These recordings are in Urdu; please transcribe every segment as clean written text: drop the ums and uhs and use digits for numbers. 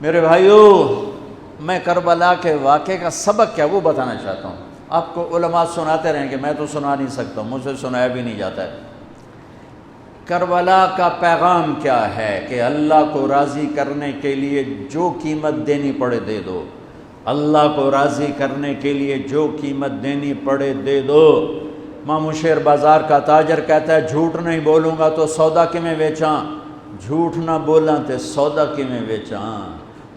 میرے بھائیوں، میں کربلا کے واقعے کا سبق کیا وہ بتانا چاہتا ہوں. آپ کو علماء سناتے رہیں گے، میں تو سنا نہیں سکتا، مجھ سے سنایا بھی نہیں جاتا ہے. کربلا کا پیغام کیا ہے کہ اللہ کو راضی کرنے کے لیے جو قیمت دینی پڑے دے دو. اللہ کو راضی کرنے کے لیے جو قیمت دینی پڑے دے دو. مامو شیر بازار کا تاجر کہتا ہے جھوٹ نہیں بولوں گا تو سودا کیویں بیچاں، جھوٹ نہ بولاں تے سودا کیویں بیچاں.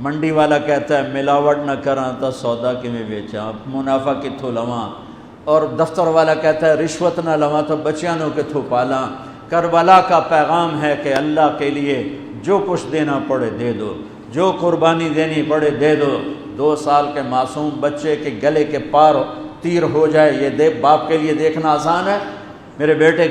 منڈی والا کہتا ہے ملاوٹ نہ کراں تو سودا کیویں بیچاں، منافع کتھوں لواں. اور دفتر والا کہتا ہے رشوت نہ لواں تو بچیاں نو کتھوں پالاں. کربلا کا پیغام ہے کہ اللہ کے لیے جو کچھ دینا پڑے دے دو، جو قربانی دینی پڑے دے دو. 2 سال کے معصوم بچے کے گلے کے پار تیر ہو جائے، یہ باپ کے لیے دیکھنا آسان ہے؟ میرے بیٹے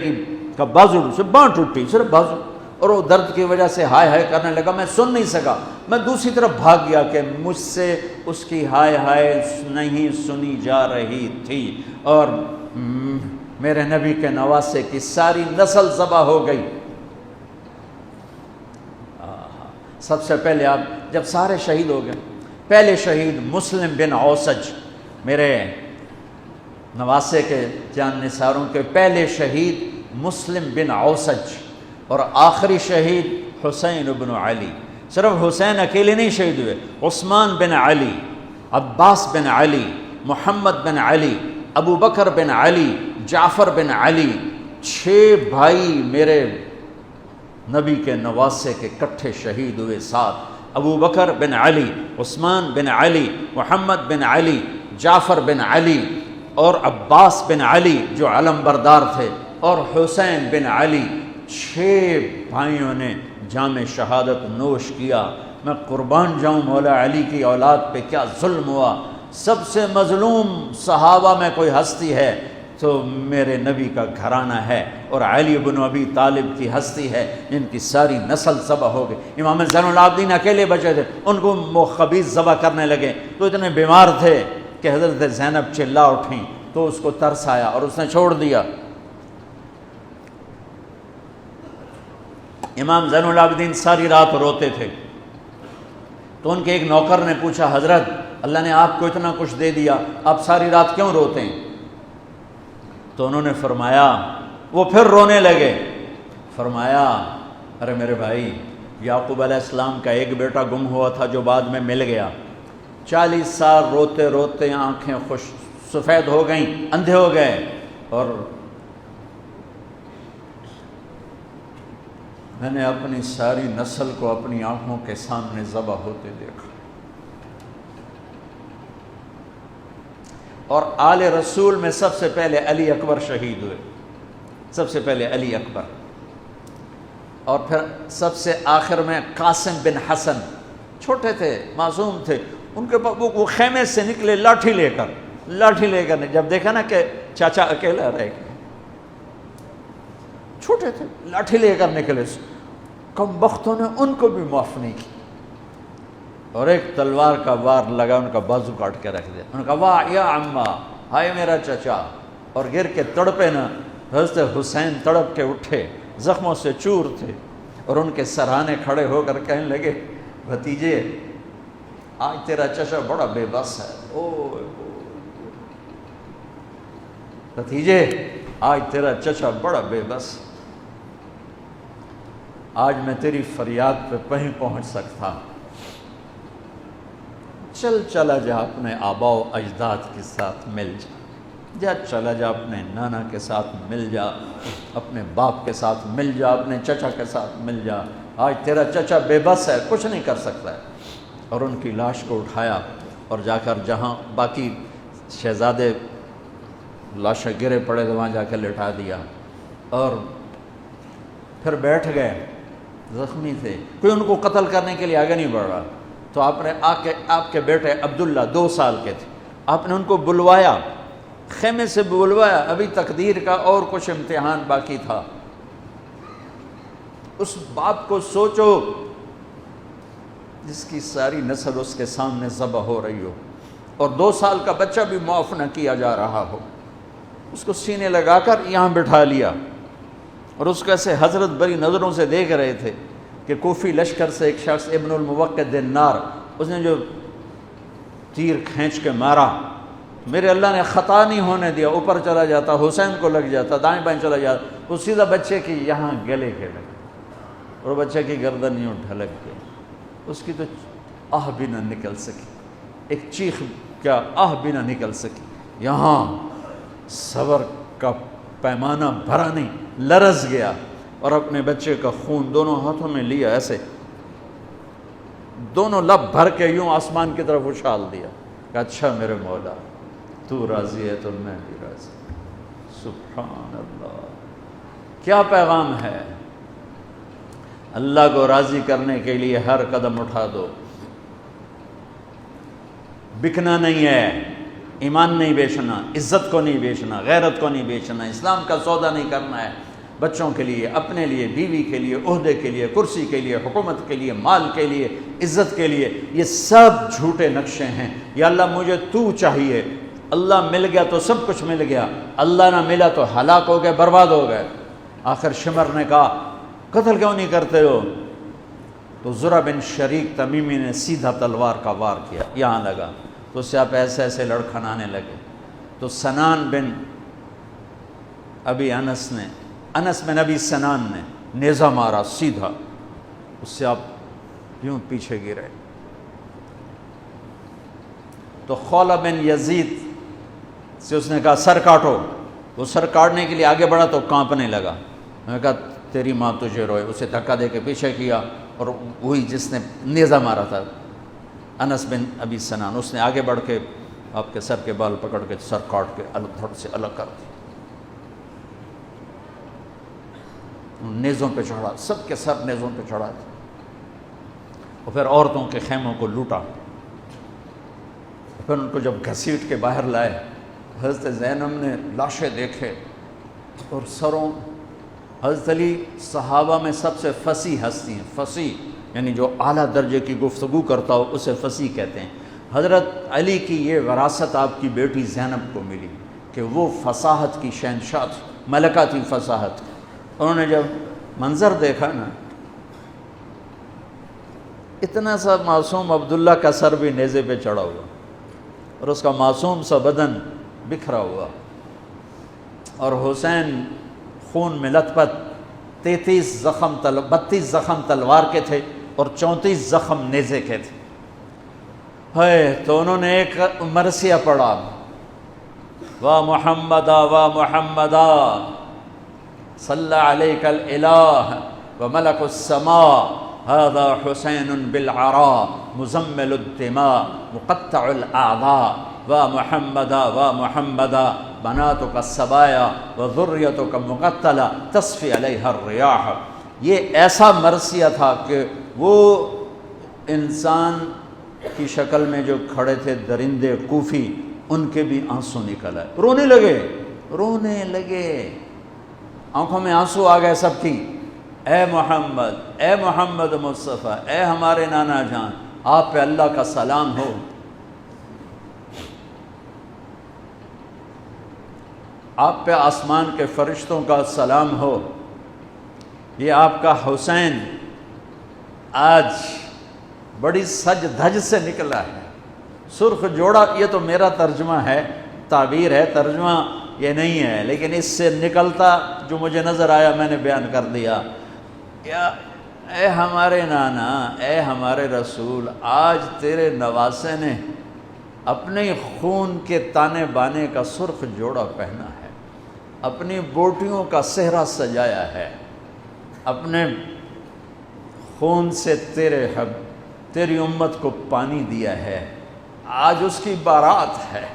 کا بازو سے باں ٹوٹی، صرف بازو، اور وہ درد کی وجہ سے ہائے ہائے کرنے لگا. میں سن نہیں سکا، میں دوسری طرف بھاگ گیا کہ مجھ سے اس کی ہائے ہائے نہیں سنی جا رہی تھی. اور میرے نبی کے نواسے کی ساری نسل ذبح ہو گئی. سب سے پہلے آپ جب سارے شہید ہو گئے، پہلے شہید مسلم بن اوسج، میرے نواسے کے جان نثاروں کے پہلے شہید مسلم بن اوسج، اور آخری شہید حسین بن علی. صرف حسین اکیلے نہیں شہید ہوئے، عثمان بن علی، عباس بن علی، محمد بن علی، ابو بکر بن علی، جعفر بن علی، 6 بھائی میرے نبی کے نواسے کے کٹھے شہید ہوئے. 7 ابو بکر بن علی، عثمان بن علی، محمد بن علی، جعفر بن علی، اور عباس بن علی جو علم بردار تھے، اور حسین بن علی. 6 بھائیوں نے جام شہادت نوش کیا. میں قربان جاؤں مولا علی کی اولاد پہ کیا ظلم ہوا. سب سے مظلوم صحابہ میں کوئی ہستی ہے تو میرے نبی کا گھرانہ ہے، اور علی بن ابی طالب کی ہستی ہے جن کی ساری نسل ذبح ہو گئی. امام زین العابدین اکیلے بچے تھے، ان کو خبیث ذبح کرنے لگے تو اتنے بیمار تھے کہ حضرت زینب چلا اٹھیں تو اس کو ترس آیا اور اس نے چھوڑ دیا. امام زین العابدین ساری رات روتے تھے تو ان کے ایک نوکر نے پوچھا حضرت اللہ نے آپ کو اتنا کچھ دے دیا، آپ ساری رات کیوں روتے ہیں؟ تو انہوں نے فرمایا، وہ پھر رونے لگے، فرمایا ارے میرے بھائی، یعقوب علیہ السلام کا ایک بیٹا گم ہوا تھا جو بعد میں مل گیا. 40 سال روتے روتے آنکھیں سفید ہو گئیں، اندھے ہو گئے، اور میں نے اپنی ساری نسل کو اپنی آنکھوں کے سامنے ذبح ہوتے دیکھا. اور آل رسول میں سب سے پہلے علی اکبر شہید ہوئے، سب سے پہلے علی اکبر، اور پھر سب سے آخر میں قاسم بن حسن. چھوٹے تھے، معصوم تھے، ان کے پاس وہ خیمے سے نکلے لاٹھی لے کر جب دیکھا نا کہ چاچا اکیلا رہ گیا، چھوٹے تھے، لاٹھی لے کر نکلے. کم بختوں نے ان کو بھی معاف نہیں کی، اور ایک تلوار کا وار لگا، ان کا بازو کاٹ کے رکھ دیا. انہوں نے کہا واہ یا عمّا، ہائے میرا چچا، اور گر کے تڑپے نا. حضرت حسین تڑپ کے اٹھے، زخموں سے چور تھے، اور ان کے سرہانے کھڑے ہو کر کہنے لگے بھتیجے آج تیرا چچا بڑا بے بس ہے. بھتیجے آج تیرا چچا بڑا بے بس، آج میں تیری فریاد پہ کہیں پہنچ سکتا. چلا جا اپنے آبا و اجداد کے ساتھ مل جا، چلا جا اپنے نانا کے ساتھ مل جا، اپنے باپ کے ساتھ مل جا، اپنے چچا کے ساتھ مل جا. آج تیرا چچا بے بس ہے، کچھ نہیں کر سکتا ہے. اور ان کی لاش کو اٹھایا اور جا کر جہاں باقی شہزادے لاشیں گرے پڑے تھے وہاں جا کے لٹا دیا، اور پھر بیٹھ گئے. زخمی تھے، کوئی ان کو قتل کرنے کے لیے آگے نہیں بڑھ رہا. تو آپ نے آپ کے بیٹے عبداللہ 2 سال کے تھے، آپ نے ان کو بلوایا، خیمے سے بلوایا. ابھی تقدیر کا اور کچھ امتحان باقی تھا. اس باپ کو سوچو جس کی ساری نسل اس کے سامنے ذبح ہو رہی ہو، اور 2 سال کا بچہ بھی معاف نہ کیا جا رہا ہو. اس کو سینے لگا کر یہاں بٹھا لیا، اور اس کو ایسے حضرت بری نظروں سے دیکھ رہے تھے کہ کوفی لشکر سے ایک شخص ابن الموقد النار اس نے جو تیر کھینچ کے مارا، میرے اللہ نے خطا نہیں ہونے دیا، اوپر چلا جاتا، حسین کو لگ جاتا، دائیں بائیں چلا جاتا، وہ سیدھا بچے کی یہاں گلے کے لگا اور بچے کی گردن یوں ڈھلک گئی، اس کی تو آہ بھی نہ نکل سکی، ایک چیخ کیا آہ بھی نہ نکل سکی، یہاں صبر کا پیمانہ بھرا نہیں، لرز گیا اور اپنے بچے کا خون دونوں ہاتھوں میں لیا، ایسے دونوں لب بھر کے یوں آسمان کی طرف اچھال دیا کہ اچھا میرے مولا تو راضی ہے تو میں بھی راضی۔ سبحان اللہ، کیا پیغام ہے! اللہ کو راضی کرنے کے لیے ہر قدم اٹھا دو، بکنا نہیں ہے، ایمان نہیں بیچنا، عزت کو نہیں بیچنا، غیرت کو نہیں بیچنا، اسلام کا سودا نہیں کرنا ہے، بچوں کے لیے، اپنے لیے، بیوی کے لیے، عہدے کے لیے، کرسی کے لیے، حکومت کے لیے، مال کے لیے، عزت کے لیے، یہ سب جھوٹے نقشے ہیں۔ یا اللہ مجھے تو چاہیے، اللہ مل گیا تو سب کچھ مل گیا، اللہ نہ ملا تو ہلاک ہو گئے، برباد ہو گئے۔ آخر شمر نے کہا قتل کیوں نہیں کرتے ہو؟ تو زرع بن شریک تمیمی نے سیدھا تلوار کا وار کیا، یہاں لگا تو اس سے آپ ایسے ایسے لڑکھنانے لگے، تو سنان بن ابی انس بن ابی سنان نے نیزہ مارا سیدھا، اس سے آپ یوں پیچھے گرے۔ تو خولہ بن یزید سے اس نے کہا سر کاٹو، وہ سر کاٹنے کے لیے آگے بڑھا تو کانپنے لگا، میں نے کہا تیری ماں تجھے روئے، اسے دھکا دے کے پیچھے کیا، اور وہی جس نے نیزہ مارا تھا انس بن ابی سنان، اس نے آگے بڑھ کے آپ کے سر کے بال پکڑ کے سر کاٹ کے دھڑ سے الگ کر دیا، نیزوں پہ چڑھا، سب کے سر نیزوں پہ چڑھا دیا، اور پھر عورتوں کے خیموں کو لوٹا، پھر ان کو جب گھسیٹ کے باہر لائے، حضرت زینب نے لاشیں دیکھے اور سروں، حضرت علی صحابہ میں سب سے فصیح ہستی ہیں، فصیح یعنی جو اعلیٰ درجے کی گفتگو کرتا ہو اسے فصیح کہتے ہیں۔ حضرت علی کی یہ وراثت آپ کی بیٹی زینب کو ملی کہ وہ فصاحت کی شہنشاہ تھی، ملکہ تھی فصاحت۔ انہوں نے جب منظر دیکھا نا، اتنا سا معصوم عبداللہ کا سر بھی نیزے پہ چڑھا ہوا اور اس کا معصوم سا بدن بکھرا ہوا، اور حسین خون میں لت پت، 32 زخم تلوار کے تھے اور 34 زخم نیزے کے تھے۔ تو انہوں نے ایک مرثیہ پڑھا، وا محمدا وا محمدا صلی علیک الالہ وملک السماء هذا حسین بالعراء مزمل الدماء مقطع الاعضاء وا محمدا وا محمدا بناتک السبایا وذریتک مقتلہ تصفی علیہ الریاح۔ یہ ایسا مرثیہ تھا کہ وہ انسان کی شکل میں جو کھڑے تھے درندے کوفی، ان کے بھی آنسو نکل آئے، رونے لگے، آنکھوں میں آنسو آ گئے سب کی۔ اے محمد مصطفیٰ، اے ہمارے نانا جان، آپ پہ اللہ کا سلام ہو، آپ پہ آسمان کے فرشتوں کا سلام ہو، یہ آپ کا حسین آج بڑی سج دھج سے نکلا ہے، سرخ جوڑا۔ یہ تو میرا ترجمہ ہے، تعبیر ہے، ترجمہ یہ نہیں ہے، لیکن اس سے نکلتا جو مجھے نظر آیا میں نے بیان کر دیا۔ یا اے ہمارے نانا، اے ہمارے رسول، آج تیرے نواسے نے اپنے خون کے تانے بانے کا سرخ جوڑا پہنا ہے، اپنی بوٹیوں کا صحرا سجایا ہے، اپنے خون سے تیری امت کو پانی دیا ہے، آج اس کی بارات ہے،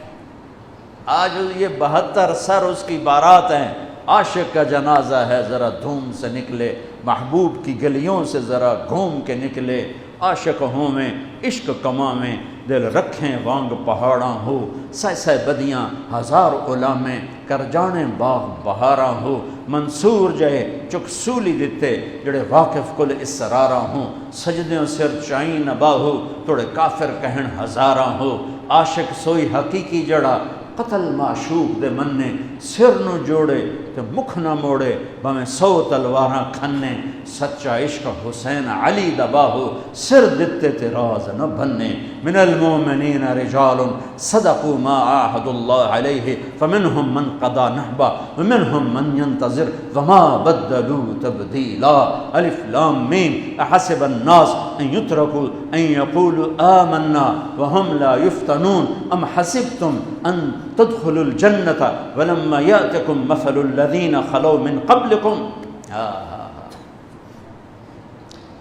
آج یہ 72 سر اس کی بارات ہیں، عاشق کا جنازہ ہے، ذرا دھوم سے نکلے، محبوب کی گلیوں سے ذرا گھوم کے نکلے، عاشق ہوں میں عشق کما میں دل رکھیں وانگ پہاڑاں ہو، سہ بدیاں ہزار غلامیں کر جانے باغ بہاراں ہو، منصور جہے چک سولی دتے جڑے واقف کل اسراراں ہوں، سجدیوں سر چائیں نبا ہو توڑے کافر کہن ہزاراں ہو، عاشق سوئی حقیقی جڑا قتل معشوق دے مننے سر نو جوڑے کہ مکھ نہ موڑے بمیں 100 تلواراں کھنے، سچا عشق حسین علی دباہو سر دتے تے راز نہ بننے، من المؤمنین رجال صدقوا ما عاهدوا الله علیہ فمنهم من قضى نحبہ ومنهم من ينتظر وما بدلوا تبدیلا۔ الف لام میم احسب الناس ان يتركوا ان يقولوا آمنا وهم لا يفتنون ام حسبتم ان تدخلوا الجنة ولما يأتكم مثل الذين خلوا من قبلكم۔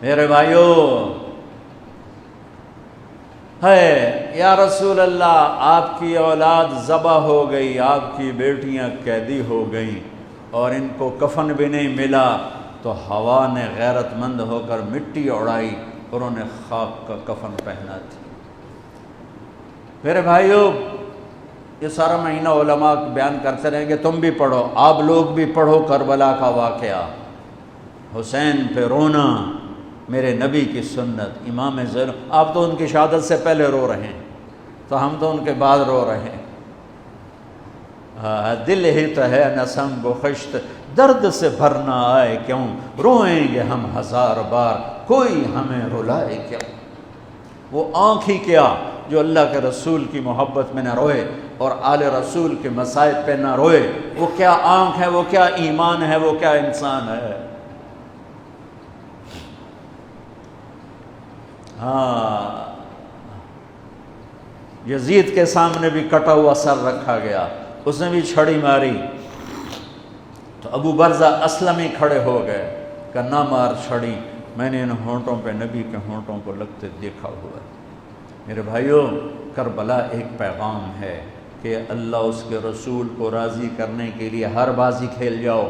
میرے بھائیو، ہے یا رسول اللہ آپ کی اولاد ذبح ہو گئی، آپ کی بیٹیاں قیدی ہو گئیں اور ان کو کفن بھی نہیں ملا، تو ہوا نے غیرت مند ہو کر مٹی اڑائی اور انہیں خاک کا کفن پہنا تھی۔ میرے بھائیو، یہ سارا مہینہ علماء بیان کرتے رہیں گے، تم بھی پڑھو، آپ لوگ بھی پڑھو کربلا کا واقعہ، حسین پہ رونا، میرے نبی کی سنت، امام زین۔ آپ تو ان کی شہادت سے پہلے رو رہے ہیں، تو ہم تو ان کے بعد رو رہے ہیں۔ دل ہی تو ہے نسم بخشت، درد سے بھرنا آئے کیوں، روئیں گے ہم 1000 بار، کوئی ہمیں رلائے کیوں۔ وہ آنکھ ہی کیا جو اللہ کے رسول کی محبت میں نہ روئے اور آل رسول کے مصائب پہ نہ روئے، وہ کیا آنکھ ہے، وہ کیا ایمان ہے، وہ کیا انسان ہے۔ ہاں، یزید کے سامنے بھی کٹا ہوا سر رکھا گیا، اس نے بھی چھڑی ماری، تو ابو برزہ اسلمی کھڑے ہو گئے کہ نہ مار چھڑی، میں نے ان ہونٹوں پہ نبی کے ہونٹوں کو لگتے دیکھا ہوا ہے۔ میرے بھائیوں، کربلا ایک پیغام ہے کہ اللہ اس کے رسول کو راضی کرنے کے لیے ہر بازی کھیل جاؤ۔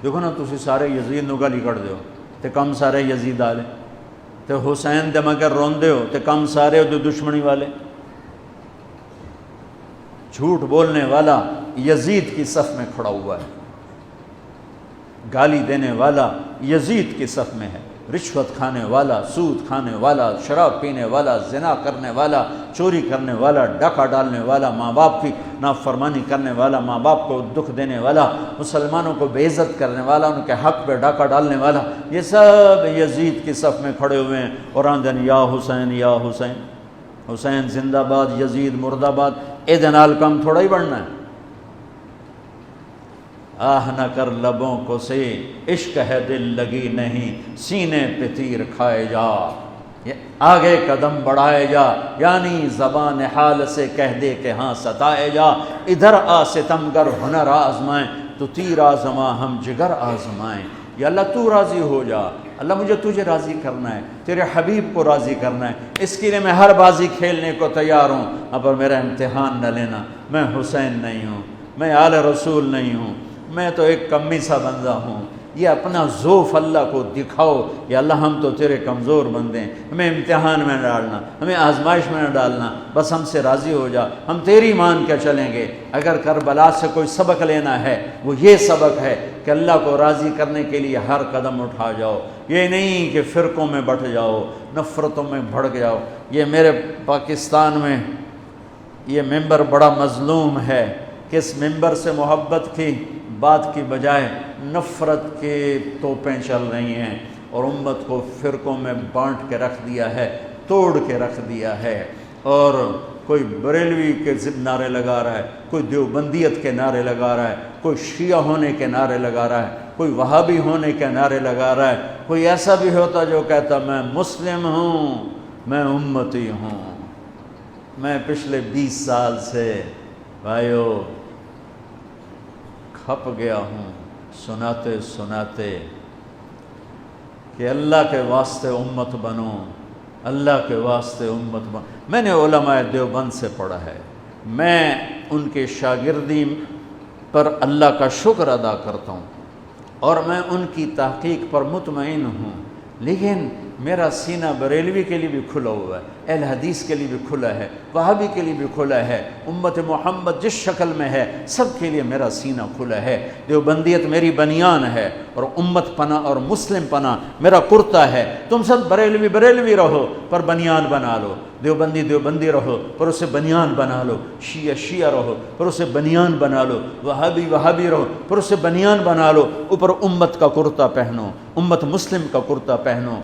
دیکھو نا، تسی سارے یزید نو گالی کر دیو تے کم سارے یزید والے، تے حسین دے مگر روندے ہو تے کم سارے دو دشمنی والے۔ جھوٹ بولنے والا یزید کی صف میں کھڑا ہوا ہے، گالی دینے والا یزید کی صف میں ہے، رشوت کھانے والا، سود کھانے والا، شراب پینے والا، زنا کرنے والا، چوری کرنے والا، ڈاکہ ڈالنے والا، ماں باپ کی نافرمانی کرنے والا، ماں باپ کو دکھ دینے والا، مسلمانوں کو بے عزت کرنے والا، ان کے حق پہ ڈاکہ ڈالنے والا، یہ سب یزید کی صف میں کھڑے ہوئے ہیں اور آندن یا حسین یا حسین، حسین زندہ باد، یزید مرد آباد۔ اے دنال کم تھوڑا ہی بڑھنا ہے۔ آہ نہ کر لبوں کو سے، عشق ہے دل لگی نہیں، سینے پہ تیر کھائے جا، آگے قدم بڑھائے جا، یعنی زبان حال سے کہہ دے کہ ہاں ستائے جا، ادھر آ ستمگر ہنر آزمائیں، تو تیر آزما ہم جگر آزمائیں۔ یا اللہ تو راضی ہو جا، اللہ مجھے تجھے راضی کرنا ہے، تیرے حبیب کو راضی کرنا ہے، اس کے لیے میں ہر بازی کھیلنے کو تیار ہوں، پر میرا امتحان نہ لینا، میں حسین نہیں ہوں، میں آل رسول نہیں ہوں، میں تو ایک کمی سا بندہ ہوں۔ یہ اپنا ذوف اللہ کو دکھاؤ، یا اللہ ہم تو تیرے کمزور بندے ہیں، ہمیں امتحان میں نہ ڈالنا، ہمیں آزمائش میں نہ ڈالنا، بس ہم سے راضی ہو جا، ہم تیری مان کے چلیں گے۔ اگر کربلا سے کوئی سبق لینا ہے وہ یہ سبق ہے کہ اللہ کو راضی کرنے کے لیے ہر قدم اٹھا جاؤ، یہ نہیں کہ فرقوں میں بٹ جاؤ، نفرتوں میں بھڑک جاؤ۔ یہ میرے پاکستان میں یہ ممبر بڑا مظلوم ہے کہ اس ممبر سے محبت کی بات کی بجائے نفرت کے توپیں چل رہی ہیں اور امت کو فرقوں میں بانٹ کے رکھ دیا ہے، توڑ کے رکھ دیا ہے، اور کوئی بریلوی کے نعرے لگا رہا ہے، کوئی دیوبندیت کے نعرے لگا رہا ہے، کوئی شیعہ ہونے کے نعرے لگا رہا ہے، کوئی وہابی ہونے کے نعرے لگا رہا ہے، کوئی ایسا بھی ہوتا جو کہتا میں مسلم ہوں، میں امتی ہوں۔ میں پچھلے 20 سال سے بھائیو کھپ گیا ہوں سناتے سناتے کہ اللہ کے واسطے امت بنو، اللہ کے واسطے امت بنو۔ میں نے علماء دیوبند سے پڑھا ہے، میں ان کے شاگردی پر اللہ کا شکر ادا کرتا ہوں اور میں ان کی تحقیق پر مطمئن ہوں، لیکن میرا سینہ بریلوی کے لیے بھی کھلا ہوا ہے، اہل حدیث کے لیے بھی کھلا ہے، وہابی کے لیے بھی کھلا ہے، امت محمد جس شکل میں ہے سب کے لیے میرا سینہ کھلا ہے۔ دیوبندیت میری بنیان ہے اور امت پناہ اور مسلم پناہ میرا کرتا ہے۔ تم سب بریلوی رہو پر بنیان بنا لو، دیوبندی رہو پر اسے بنیان بنا لو، شیعہ رہو پر اسے بنیان بنا لو، وہابی رہو پر اسے بنیان بنا لو، اوپر امت کا کرتا پہنو، امت مسلم کا کرتا پہنو۔